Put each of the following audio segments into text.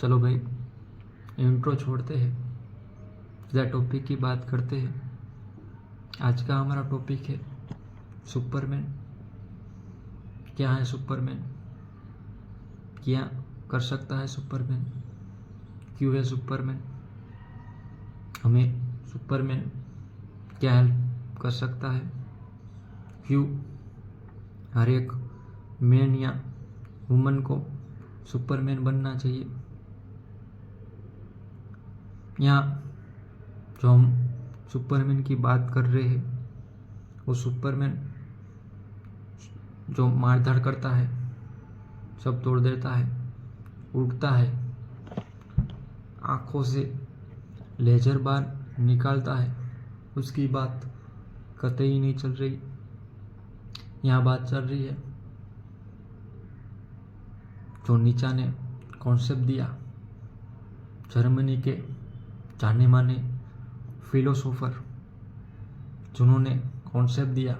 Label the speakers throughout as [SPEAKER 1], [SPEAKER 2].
[SPEAKER 1] चलो भाई इंट्रो छोड़ते हैं, सीधा टॉपिक की बात करते हैं। आज का हमारा टॉपिक है सुपरमैन। क्या है सुपरमैन? क्या कर सकता है सुपरमैन? क्यों है सुपरमैन? हमें सुपरमैन क्या हेल्प कर सकता है? क्यों हर एक मैन या वुमन को सुपरमैन बनना चाहिए? यहाँ जो हम सुपरमैन की बात कर रहे हैं वो सुपरमैन जो मारधाड़ करता है, सब तोड़ देता है, उड़ता है, आँखों से लेजर बार निकालता है, उसकी बात कतई नहीं चल रही। यहाँ बात चल रही है जो नीचा ने कॉन्सेप्ट दिया, जर्मनी के जाने माने फिलोसोफर जिन्होंने कॉन्सेप्ट दिया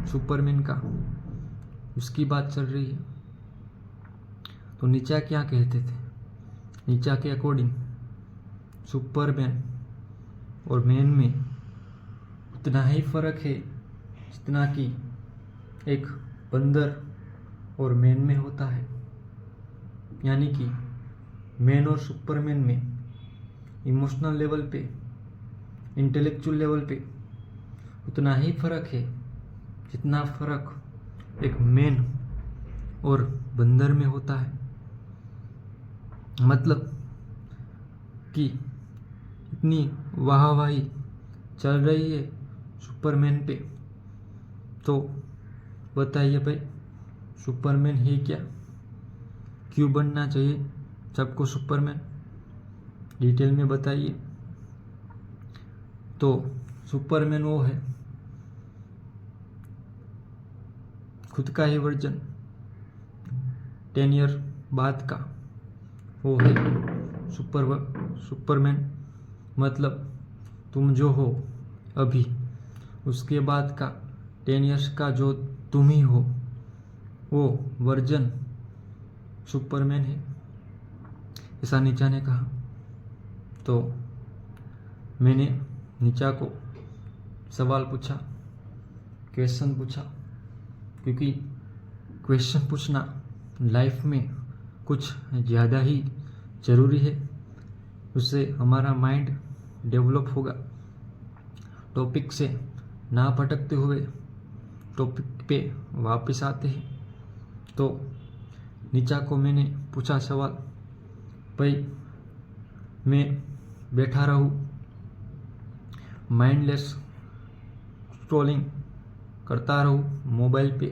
[SPEAKER 1] सुपरमैन का, उसकी बात चल रही है। तो नीचा क्या कहते थे? नीचा के अकॉर्डिंग सुपरमैन और मैन में उतना ही फर्क है जितना कि एक बंदर और मैन में होता है। यानी कि मैन और सुपरमैन में इमोशनल लेवल पे, इंटेलेक्चुअल लेवल पे उतना ही फर्क है जितना फर्क एक मैन और बंदर में होता है। मतलब कि इतनी वाहवाही चल रही है सुपरमैन पे, तो बताइए भाई सुपरमैन है क्या? क्यों बनना चाहिए सबको सुपरमैन? डिटेल में बताइए। तो सुपरमैन वो है खुद का ही वर्जन 10 ईयर बाद का, वो है सुपरमैन। मतलब तुम जो हो अभी, उसके बाद का 10 ईयर्स का जो तुम ही हो, वो वर्जन सुपरमैन है, ऐसा नीचा ने कहा। तो मैंने नीचा को सवाल पूछा, क्वेश्चन पूछा, क्योंकि क्वेश्चन पूछना लाइफ में कुछ ज़्यादा ही ज़रूरी है। उससे हमारा माइंड डेवलप होगा। टॉपिक से ना भटकते हुए टॉपिक पे वापस आते हैं। तो नीचा को मैंने पूछा सवाल, भाई मैं बैठा रहूँ, माइंडलेस स्क्रॉलिंग करता रहूँ मोबाइल पे,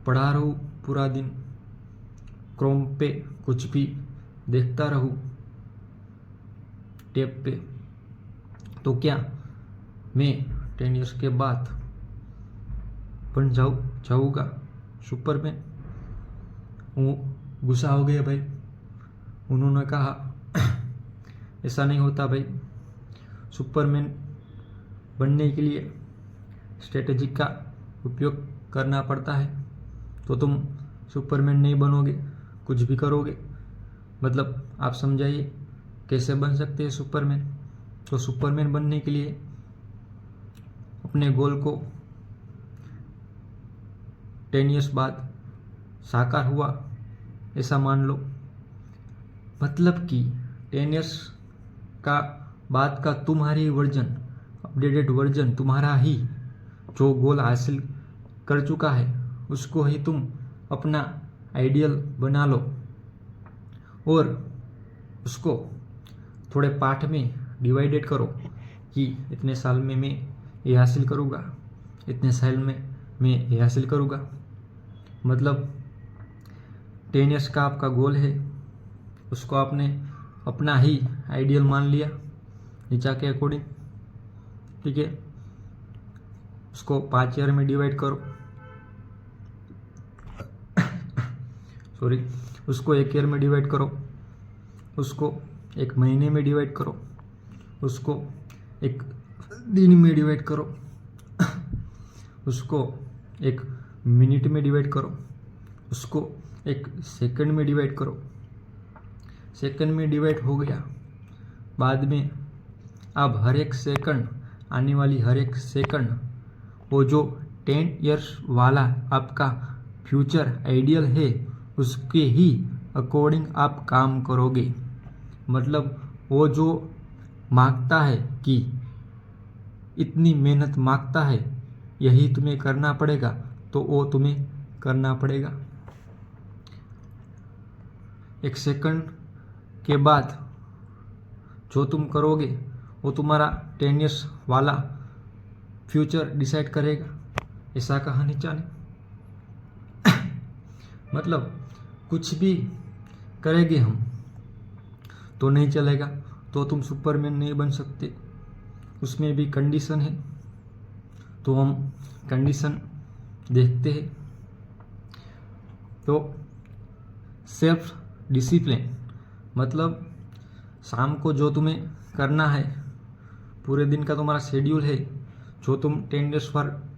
[SPEAKER 1] पढ़ा रहूँ पूरा दिन, क्रोम पे कुछ भी देखता रहूँ टैब पे, तो क्या मैं 10 ईयर्स के बाद बन जाऊँगा सुपरमैन? वो गुस्सा हो गया भाई। उन्होंने कहा ऐसा नहीं होता भाई, सुपरमैन बनने के लिए स्ट्रेटेजी का उपयोग करना पड़ता है। तो तुम सुपरमैन नहीं बनोगे, कुछ भी करोगे। मतलब आप समझाइए कैसे बन सकते हैं सुपरमैन? तो सुपरमैन बनने के लिए अपने गोल को 10 ईयर्स बाद साकार हुआ ऐसा मान लो। मतलब कि 10 ईयर्स का बाद का तुम्हारी वर्जन, अपडेटेड वर्जन, तुम्हारा ही जो गोल हासिल कर चुका है, उसको ही तुम अपना आइडियल बना लो और उसको थोड़े पार्ट में डिवाइडेड करो कि इतने साल में मैं ये हासिल करूँगा, इतने साल में मैं ये हासिल करूँगा। मतलब 10 ईयर्स का आपका गोल है, उसको आपने अपना ही आइडियल मान लिया नीचा के अकॉर्डिंग, ठीक है। उसको 5 ईयर में डिवाइड करो, सॉरी, उसको 1 ईयर में डिवाइड करो, उसको 1 महीने में डिवाइड करो, उसको 1 दिन में डिवाइड करो, उसको 1 मिनट में डिवाइड करो, उसको 1 सेकंड में डिवाइड करो, सेकंड में डिवाइड हो गया। बाद में अब हर एक सेकंड, आने वाली हर एक सेकंड, वो जो 10 इयर्स वाला आपका फ्यूचर आइडियल है उसके ही अकॉर्डिंग आप काम करोगे। मतलब वो जो मांगता है कि इतनी मेहनत मांगता है, यही तुम्हें करना पड़ेगा, तो वो तुम्हें करना पड़ेगा। एक सेकंड के बाद जो तुम करोगे वो तुम्हारा 10 इयर्स वाला फ्यूचर डिसाइड करेगा। ऐसा कहा नीचा ने। मतलब कुछ भी करेंगे हम तो नहीं चलेगा, तो तुम सुपरमैन नहीं बन सकते। उसमें भी कंडीशन है, तो हम कंडीशन देखते हैं। तो सेल्फ डिसिप्लिन मतलब शाम को जो तुम्हें करना है, पूरे दिन का तुम्हारा शेड्यूल है, जो तुम 10 डेज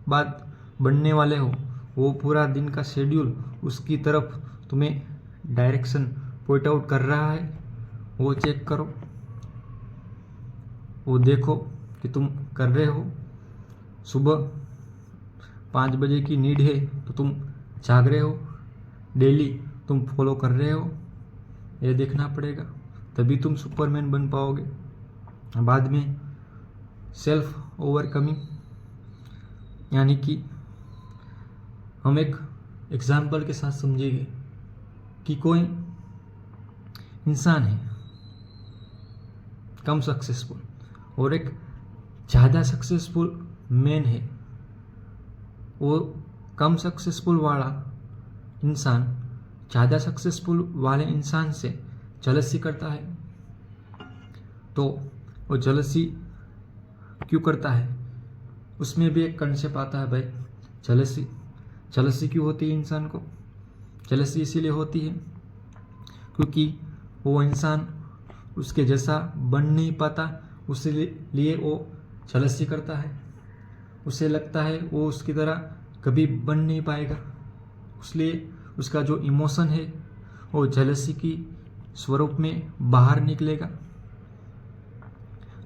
[SPEAKER 1] बाद बनने वाले हो, वो पूरा दिन का शेड्यूल उसकी तरफ तुम्हें डायरेक्शन पॉइंट आउट कर रहा है, वो चेक करो। वो देखो कि तुम कर रहे हो। सुबह 5 बजे की नीड है तो तुम जाग रहे हो, डेली तुम फॉलो कर रहे हो, ये देखना पड़ेगा, तभी तुम सुपरमैन बन पाओगे। बाद में सेल्फ ओवरकमिंग, यानी कि हम एक एग्जाम्पल के साथ समझेंगे कि कोई इंसान है कम सक्सेसफुल और एक ज़्यादा सक्सेसफुल मैन है। वो कम सक्सेसफुल वाला इंसान ज़्यादा सक्सेसफुल वाले इंसान से जलसी करता है। तो वो जलसी क्यों करता है, उसमें भी एक कंसेप्ट आता है भाई, जलसी क्यों होती है इंसान को? जलसी इसीलिए होती है क्योंकि वो इंसान उसके जैसा बन नहीं पाता, उसलिए वो जलसी करता है। उसे लगता है वो उसकी तरह कभी बन नहीं पाएगा, इसलिए उसका जो इमोशन है वो जलसी की स्वरूप में बाहर निकलेगा।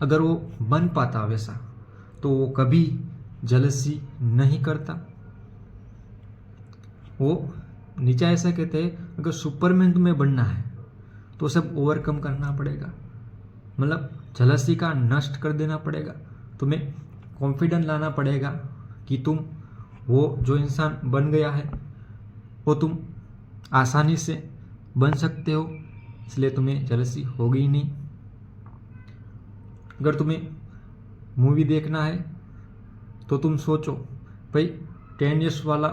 [SPEAKER 1] अगर वो बन पाता वैसा तो वो कभी जलसी नहीं करता। वो नीचा ऐसा कहते हैं, अगर सुपरमैन तुम्हें बनना है तो सब ओवरकम करना पड़ेगा। मतलब जलसी का नष्ट कर देना पड़ेगा, तुम्हें कॉन्फिडेंस लाना पड़ेगा कि तुम वो जो इंसान बन गया है वो तुम आसानी से बन सकते हो, इसलिए तुम्हें जलसी होगी ही नहीं। अगर तुम्हें मूवी देखना है तो तुम सोचो भाई 10 इयर्स वाला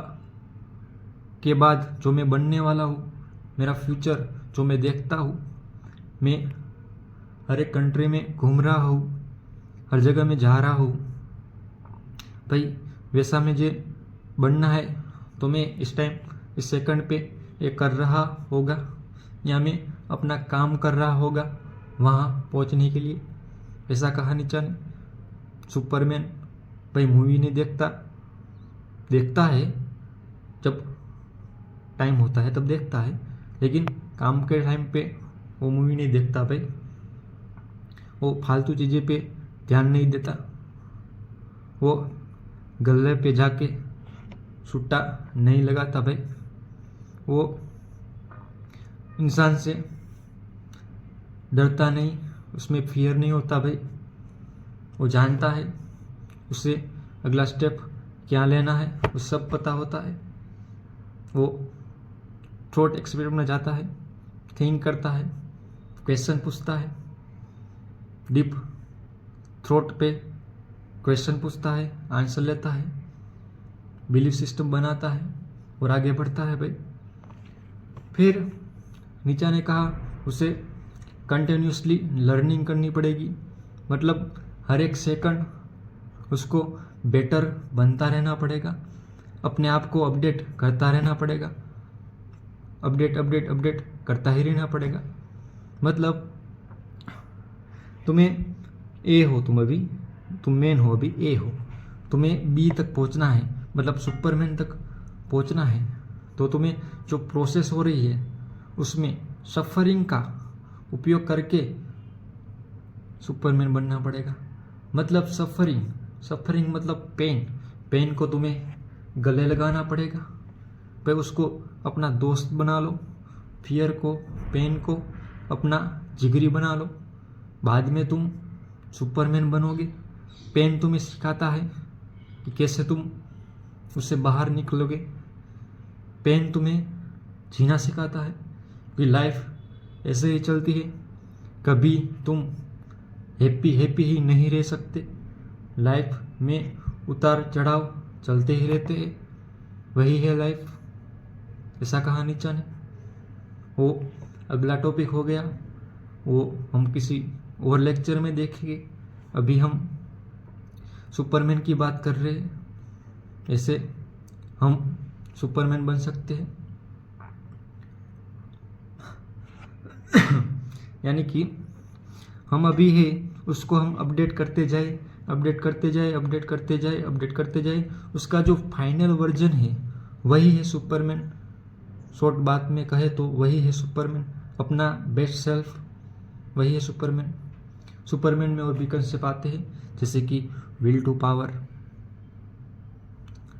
[SPEAKER 1] के बाद जो मैं बनने वाला हूँ, मेरा फ्यूचर जो मैं देखता हूँ, मैं हर एक कंट्री में घूम रहा हूँ, हर जगह में जा रहा हूँ, भाई वैसा मुझे बनना है तो मैं इस टाइम इस सेकंड पे ये कर रहा होगा, या मैं अपना काम कर रहा होगा वहाँ पहुँचने के लिए। ऐसा कहा नीचा ने। सुपरमैन भाई मूवी नहीं देखता है जब टाइम होता है तब देखता है, लेकिन काम के टाइम पे वो मूवी नहीं देखता भाई। वो फालतू चीज़ें पे ध्यान नहीं देता, वो गले पे जाके सुट्टा नहीं लगाता भाई। वो इंसान से डरता नहीं, उसमें फियर नहीं होता भाई। वो जानता है उसे अगला स्टेप क्या लेना है, वो सब पता होता है। वो थॉट एक्सपेरिमेंट में जाता है, थिंक करता है, क्वेश्चन पूछता है, डीप थॉट पे क्वेश्चन पूछता है, आंसर लेता है, बिलीफ सिस्टम बनाता है और आगे बढ़ता है भाई। फिर नीचा ने कहा उसे कंटिन्यूसली लर्निंग करनी पड़ेगी। मतलब हर एक सेकंड उसको बेटर बनता रहना पड़ेगा, अपने आप को अपडेट करता रहना पड़ेगा, अपडेट करता ही रहना पड़ेगा। मतलब तुम्हें ए हो, तुम मेन हो, अभी ए हो, तुम्हें बी तक पहुंचना है, मतलब सुपरमैन तक पहुंचना है, तो तुम्हें जो प्रोसेस हो रही है उसमें सफरिंग का उपयोग करके सुपरमैन बनना पड़ेगा। मतलब सफरिंग मतलब पेन को तुम्हें गले लगाना पड़ेगा, फिर उसको अपना दोस्त बना लो, फियर को, पेन को अपना जिगरी बना लो, बाद में तुम सुपरमैन बनोगे। पेन तुम्हें सिखाता है कि कैसे तुम उससे बाहर निकलोगे। पेन तुम्हें जीना सिखाता है कि लाइफ ऐसे ही चलती है, कभी तुम हैप्पी ही नहीं रह सकते। लाइफ में उतार चढ़ाव चलते ही रहते हैं, वही है लाइफ। ऐसा कहा नीचा ने। वो अगला टॉपिक हो गया, वो हम किसी और लेक्चर में देखेंगे। अभी हम सुपरमैन की बात कर रहे हैं, ऐसे हम सुपरमैन बन सकते हैं। यानी कि हम अभी है उसको हम अपडेट करते जाए, उसका जो फाइनल वर्जन है वही है सुपरमैन। शॉर्ट बात में कहे तो वही है सुपरमैन, अपना बेस्ट सेल्फ, वही है सुपरमैन। सुपरमैन में और भी कंसेप्ट आते हैं जैसे कि will to power,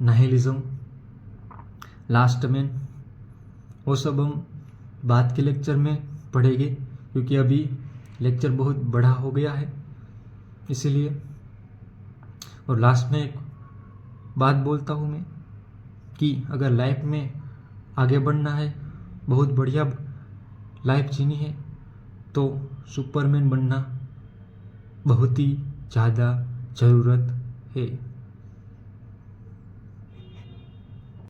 [SPEAKER 1] nihilism, last man, वो सब हम बाद के लेक्चर में पढ़ेंगे, क्योंकि अभी लेक्चर बहुत बड़ा हो गया है इसीलिए। और लास्ट में एक बात बोलता हूँ मैं कि अगर लाइफ में आगे बढ़ना है, बहुत बढ़िया लाइफ जीनी है, तो सुपरमैन बनना बहुत ही ज़्यादा ज़रूरत है।